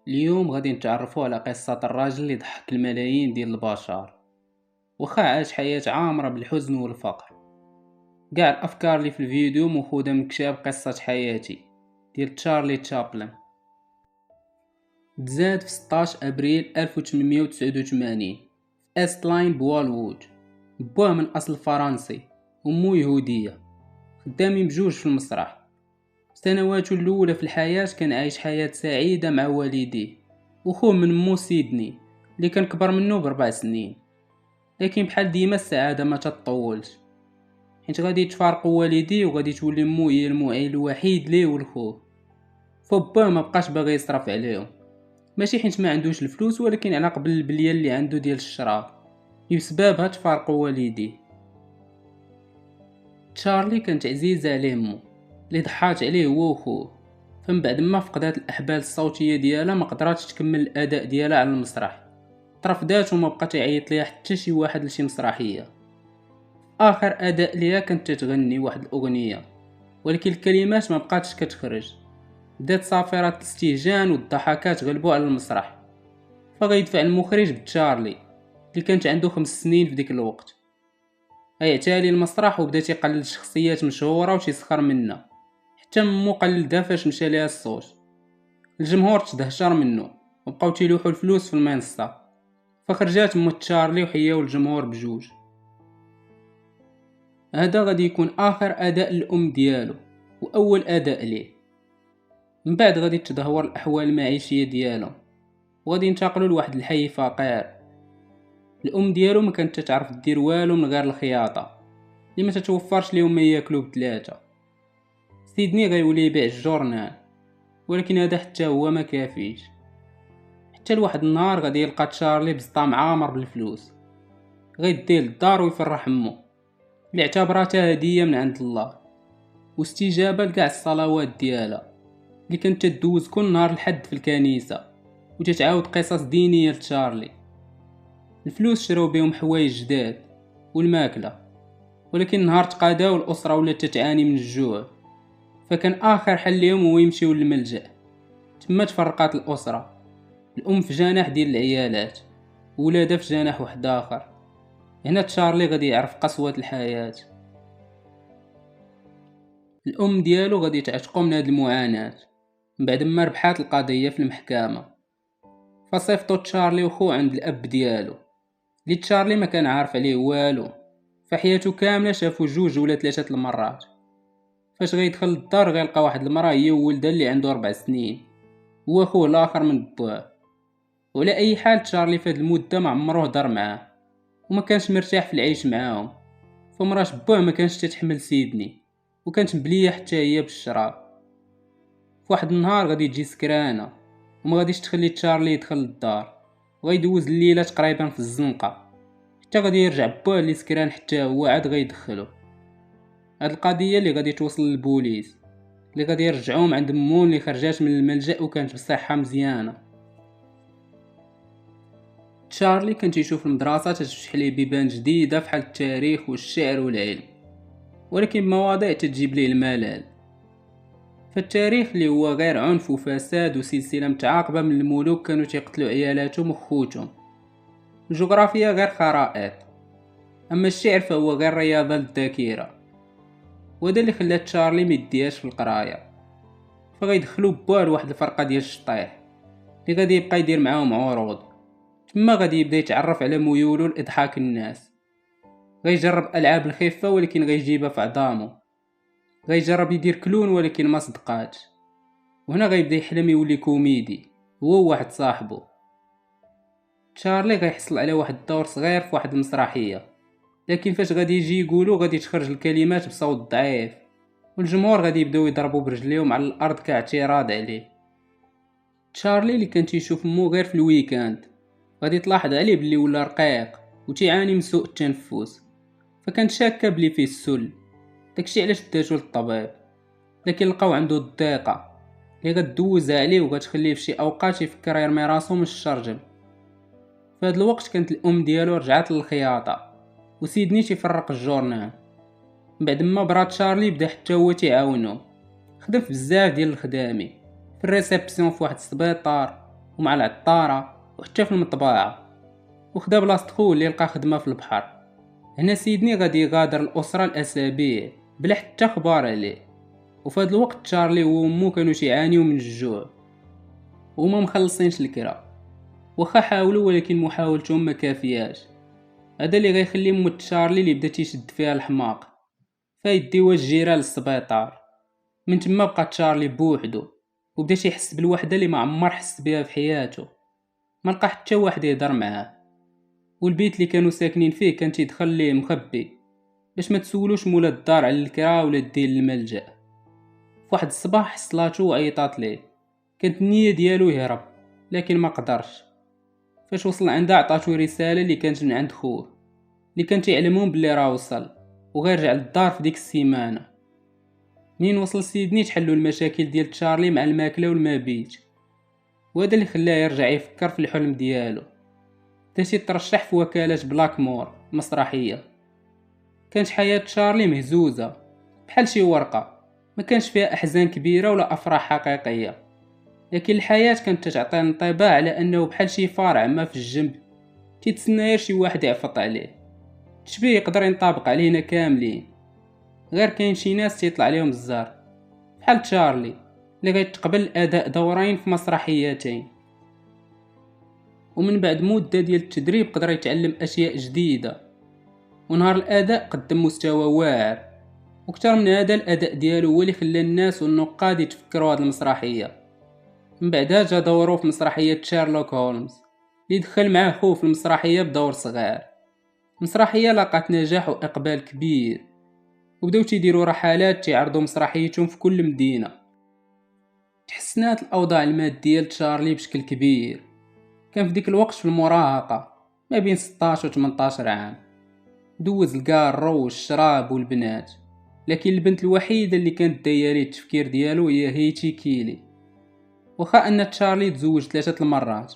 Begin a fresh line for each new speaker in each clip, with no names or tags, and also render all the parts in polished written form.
اليوم غادي نتعرفوا على قصة الراجل اللي ضحك الملايين ديال البشر، وخا عاش حياة عامرة بالحزن والفقر. كاع الافكار اللي في الفيديو مخودة من كتاب قصة حياتي ديال تشارلي تشابلن. تزاد في 16 ابريل 1889 في استلاين بوالوود. بوه من اصل فرنسي، امو يهودية، خدامين بجوج في المسرح. سنواته الاولى في الحياة كان عايش حياة سعيدة مع والديه وخوه من مو سيدني اللي كان كبر منه ب4 سنين. لكن بحال ديما السعادة ما تطولش، حيت غادي يتفارقوا والديه وغادي تولي مو هي المعين الوحيد ليه ولخوه. فباه ما بقاش باغي يصرف عليهم، ماشي حيت ما عندوش الفلوس، ولكن على قبل البليه اللي عنده ديال الشراب اللي بسببها تفارقوا والديه. تشارلي كانت عزيزة عليه مو اللي ضحات عليه هو وخوه، فمن بعد ما فقدات الاحبال الصوتيه ديالها ما قدراتش تكمل الاداء ديالها على المسرح. ترفدات وما بقات يعيط ليها حتى شي واحد لشي مسرحيه. اخر اداء ليها كانت تتغني واحد الاغنيه، ولكن الكلمات ما بقاتش كتخرج. بدات صافرة الاستهجان والضحكات غلبوا على المسرح، فغيدفع المخرج بتشارلي اللي كانت عنده 5 سنين في ديك الوقت غيعتالي المسرح وبدا تيقلد شخصيات مشهوره وتيسخر منها، حتى مو قلدها فاش مشى ليها الصوت. الجمهور تدهشر منه وبقاو تيلوحوا الفلوس في المنصه، فخرجات مو تشارلي وحياو الجمهور بجوج. هذا غادي يكون اخر اداء الام ديالو واول اداء ليه. من بعد غادي تدهور الاحوال المعيشيه ديالهم وغادي ينتقلوا لواحد الحي فقير. الام ديالو ما كانت تعرف دير والو من غير الخياطه اللي ما تتوفرش ليهم ما ياكلوا بثلاثه. سيدني غيولي يبيع الجورنال، ولكن هذا حتى هو ما كافيش. حتى لواحد النهار غادي يلقى تشارلي بسطام عامر بالفلوس، غيديه للدار ويفرح امو اللي اعتبرتها هديه من عند الله واستجابه لكاع الصلوات ديالها اللي كانت تدوز كل نهار الحد في الكنيسه وتتعاود قصص دينيه لتشارلي. الفلوس شراو بهم حوايج جداد والماكله، ولكن نهار تقاداو الاسره ولات تتعاني من الجوع، فكان اخر حل ليهم هو يمشيو للملجأ. تما تفرقات الاسره، الام في جناح ديال العيالات وولادها في جناح واحد اخر. هنا تشارلي غادي يعرف قسوة الحياة. الام ديالو غادي تعتقو من هاد المعاناة من بعد ما ربحات القضية في المحكمة. فصيفطو تشارلي وخو عند الاب ديالو اللي تشارلي ما كان عارف عليه والو، فحياته كاملة شافو 2 ولا 3 المرات. فاش غيدخل للدار غيلقى واحد المراه هي وولدها اللي عنده 4 سنين، هو خوه الاخر من بواه. وعلى اي حال تشارلي في هاد المدة ما عمره هضر معاه وما كانش مرتاح في العيش معاهم. فمرات بوه ما كانش تتحمل سيدني وكانت مبليه حتى هي بالشراب. في واحد النهار غادي تجي سكرانه وما غاديش تخلي تشارلي يدخل للدار، وغيدوز الليله تقريبا في الزنقه حتى غادي يرجع بوه اللي سكران حتى هو عاد غيدخلو. هاد القضيه اللي غادي توصل للبوليس اللي غادي يرجعوهم عند مون اللي خرجات من الملجأ وكانت بصحه مزيانه. تشارلي كان تيشوف المدرسة تتفتح ليه بيبان جديدة فحال التاريخ والشعر والعلم، ولكن بمواضيع تتجيب ليه الملل. فالتاريخ اللي هو غير عنف وفساد وسلسلة متعاقبة من الملوك كانوا تيقتلوا عيالاتهم وخوتهم. الجغرافيا غير خرائط، اما الشعر فهو غير رياضة للذاكرة. وهذا اللي خلى تشارلي ميدياش في القراية، فغيدخلوا بوه لواحد الفرقة ديال الشطيح اللي غادي يبقى يدير معاهم عروض. تما غادي يبدا يتعرف على ميولو لاضحاك الناس. غيجرب العاب الخفه ولكن غيجيبها في عظامو. غيجرب يدير كلون ولكن ما صدقاتش. وهنا غيبدا يحلم يولي كوميدي هو واحد صاحبه. تشارلي غيحصل على واحد الدور صغير في واحد المسرحيه، لكن فاش غادي يجي يقولو غادي تخرج الكلمات بصوت ضعيف والجمهور غادي يبداو يضربوا برجليهم على الارض كاعتراض عليه. تشارلي اللي كان تيشوف مو غير في الويكاند غادي تلاحظ عليه بلي ولا رقيق وتيعاني من سوء التنفس، فكانت شاكه بلي فيه السل. داكشي علاش داتو للطبيب، لكن لقاو عنده الضيقه اللي غدوزها عليه وغتخليه في شي اوقات يفكر يرمي راسو من الشرجم. في هذا الوقت كانت الام ديالو رجعت للخياطه وسيدني تيفرق الجورنال. من بعد ما برات شارلي بدا حتى هو تيعاونو، خدم في بزاف ديال الخدامي في الريسبسيون في واحد السبيطار ومع العطارة وحتى في المطبعة، وخدا بلاصة خوه اللي لقى خدمة في البحر. هنا سيدني غادي يغادر الأسرة الأسابيع بلا حتى خبار عليه، وفي هذا الوقت تشارلي وامو كانوا يعانيو من الجوع وهما مخلصينش الكرا، واخا حاولوا ولكن محاولتهم ما كافياش. هذا اللي غيخلي مو تشارلي اللي بدا تيشد فيها الحماق فيديوها الجيران للسبيطار. من تما بقى تشارلي بوحدو وبدا تيحس بالوحده اللي ما عمر حس بها في حياته. ما لقى حتى واحد يهضر معاه، والبيت اللي كانوا ساكنين فيه كان تيدخل ليه مخبي باش ما تسولوش مولا الدار على الكرا ولا دير الملجأ. في واحد الصباح حصلاتو وعيطات ليه، كانت النية ديالو يهرب لكن ما قدرش. فاش وصل عندها عطاتو رسالة اللي كانت من عند خوه اللي كان تيعلمهم بلي راه وصل وغيرجع للدار في ديك السيمانة. منين وصل سيدني تحلوا المشاكل ديال تشارلي مع الماكلة والمبيت، وهذا اللي خلاه يرجع يفكر في الحلم ديالو. تاشي ترشح في وكالة بلاكمور مسرحية. كانت حياة تشارلي مهزوزة بحال شي ورقة، ما كانش فيها أحزان كبيرة ولا أفراح حقيقية، لكن الحياة كانت تعطي انطباع على أنه بحال شي فرع ما في الجنب تيتسنى غير شي واحد يعفط عليه. تشبيه يقدر ينطبق علينا كاملين، غير كاين شي ناس تيطلع عليهم الزهر بحال تشارلي اللي غيتقبل اداء دورين في مسرحيتين، ومن بعد مدة ديال التدريب قدر يتعلم اشياء جديدة. ونهار الاداء قدم مستوى واعر، وكتر من هذا الاداء ديالو هو اللي خلى الناس والنقاد يتفكروا هذه المسرحية. من بعدها جا دوره في مسرحية شارلوك هولمز اللي دخل معاه خوه في المسرحية بدور صغير. مسرحية لاقات نجاح واقبال كبير، وبداو تيديروا رحلات تيعرضوا مسرحيتهم في كل مدينة. تحسنات الأوضاع المادية لتشارلي بشكل كبير، كان في ديك الوقت في المراهقة ما بين 16 و 18 عام، دوز الكارو والشراب والبنات. لكن البنت الوحيدة اللي كانت دايرة التفكير ديالو هي هيتي كيلي. وخا أن تشارلي تزوج 3 المرات،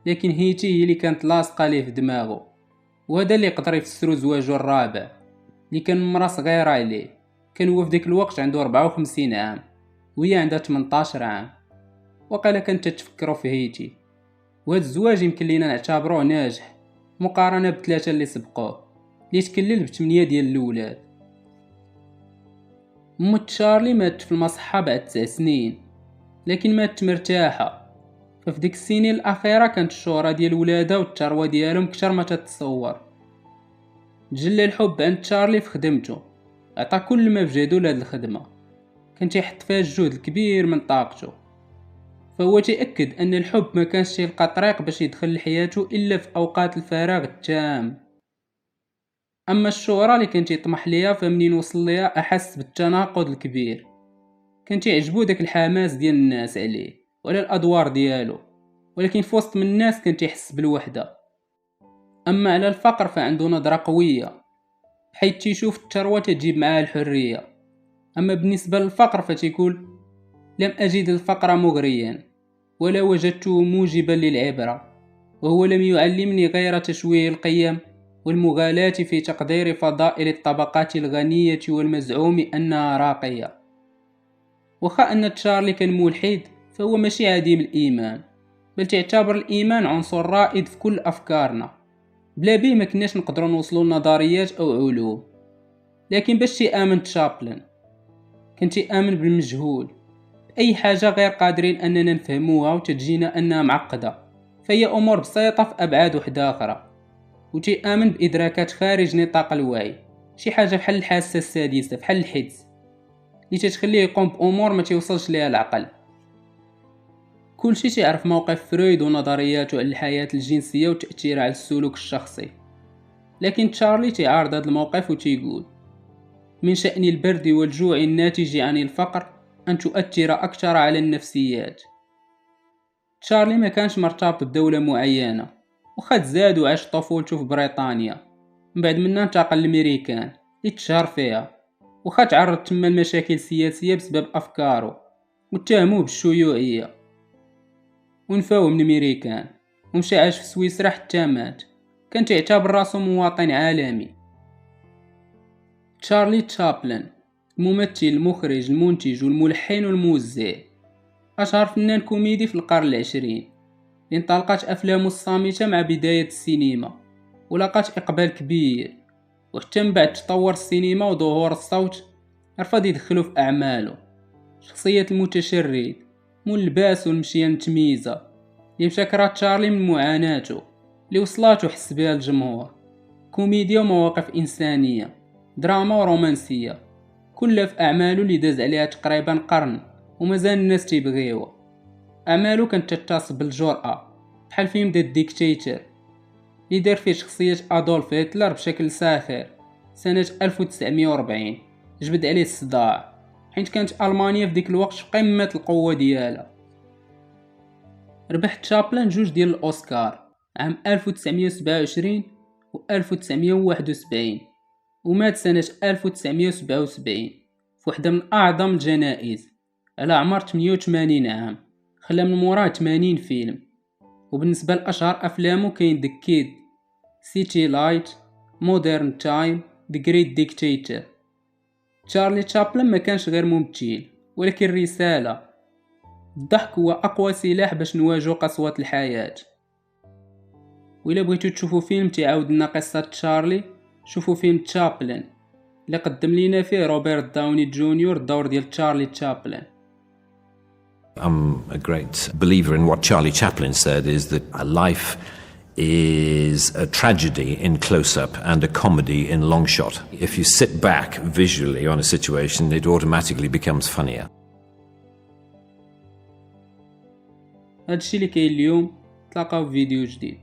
لكن هيتي هي اللي كانت لاصقة ليه في دماغه، وهذا اللي يقدر يفسرو زواجه الرابع اللي كان مرا صغيرة عليه. كان هو في ديك الوقت عنده 54 عام وهي عندها 18 عام، وقال كانت تتفكروا في هيتي. وهذا الزواج يمكن لينا نعتبروه ناجح مقارنة بثلاثة اللي سبقوه اللي تكلل ب8 ديال الأولاد. أم تشارلي ماتت في المصحة بعد 9 سنين، لكن ماتت مرتاحة. ففي ديك السنين الأخيرة كانت الشهرة ديال ولادها والثروة ديالهم كتر ما تتصور. تجلى الحب عند تشارلي في خدمته، عطى كل ما بجهدو لهاد الخدمة، كان تيحط فيها الجهد الكبير من طاقته. فهو تأكد أن الحب ما كانش تيلقى طريق باش يدخل لحياته إلا في أوقات الفراغ التام. أما الشهرة اللي كان تيطمح ليها فمنين وصل ليها أحس بالتناقض الكبير. كان تيعجبو داك الحماس ديال الناس عليه ولا الأدوار ديالو، ولكن في وسط من الناس كان تيحس بالوحدة. أما على الفقر فعنده نظرة قوية، حيث تيشوف الثروة تجيب معها الحرية. أما بالنسبة للفقر فتيقول لم أجد الفقر مغريا ولا وجدته موجبا للعبرة، وهو لم يعلمني غير تشويه القيم والمغالاة في تقدير فضائل الطبقات الغنية والمزعوم أنها راقية. وخا أن تشارلي كان ملحد فهو ماشي عديم الإيمان، بل تعتبر الإيمان عنصر رائد في كل أفكارنا. بلا بيه ما كناش نقدروا نوصلوا لنظريات أو علوم. لكن باش تيآمن تشابلن كان تيآمن بالمجهول، أي حاجة غير قادرين أننا نفهموها وتجينا أنها معقدة فهي أمور بسيطة في أبعاد وحدة أخرى. وتيآمن بإدراكات خارج نطاق الوعي، شي حاجة بحال الحاسة السادسة بحال الحدس اللي تتخليه يقوم بأمور ما تيوصلش ليها العقل. كل شيء تعرف موقف فرويد ونظرياته على الحياة الجنسية وتأثيرها على السلوك الشخصي. لكن تشارلي تعارض هذا الموقف وتيقول من شأن البرد والجوع الناتج عن الفقر أن تؤثر أكثر على النفسيات. تشارلي ما كانش مرتبط بدولة معينة، وخد زاد وعاش طفولته في بريطانيا، من بعد منها انتقل لأمريكان اللي تشهر فيها، وخا تعرض تما لمشاكل سياسية بسبب أفكاره واتهموه بالشيوعية ونفاوه من أمريكان، ومشى عاش في سويسرا حتى مات. كان تعتبر راسو مواطن عالمي. تشارلي تشابلن الممثل المخرج المنتج والملحن والموزع، أشهر فنان كوميدي في القرن 20. اللي انطلقت أفلامه الصامتة مع بداية السينما ولقات إقبال كبير، وحتى من بعد تطور السينما وظهور الصوت رفض يدخلو في أعماله. شخصية المتشرد مول اللباس والمشية المتميزة اللي ابتكرها تشارلي من معاناته اللي وصلات وحس بها الجمهور. كوميديا ومواقف إنسانية، دراما ورومانسية، كلها في أعماله اللي داز عليها تقريبا قرن ومازال الناس تيبغيوها. أعماله كانت تتصف بالجرأة بحال فيلم ذا ديكتاتور اللي دار فيه شخصية أدولف هتلر بشكل ساخر سنة 1940، جبد عليه الصداع حيث كانت ألمانيا في ديك الوقت في قمة القوة ديالها. ربح تشابلن 2 ديال الأوسكار عام 1927 و 1971 ومات سنة 1977 في وحدة من أعظم الجنائز على عمر 88 عام. خلى من موراه 80 فيلم، وبالنسبة لأشهر أفلامه كاين The Kid، City Light، Modern Time، The Great Dictator. تشارلي تشابلن ما كانش غير ممثل ولكن رسالة. الضحك هو أقوى سلاح باش نواجهو قسوة الحياة. وإلا بغيتو تشوفوا فيلم تعاود لنا قصة تشارلي، شوفوا فيلم تشابلن اللي قدم لينا فيه روبرت داوني جونيور الدور ديال تشارلي تشابلن.
I'm a great believer in what Charlie Chaplin said, is that a life is a tragedy in close-up and a comedy in long shot. If you sit back visually on a situation, it automatically becomes funnier.
هادشي اللي كاين اليوم، تلاقاو في فيديو جديد.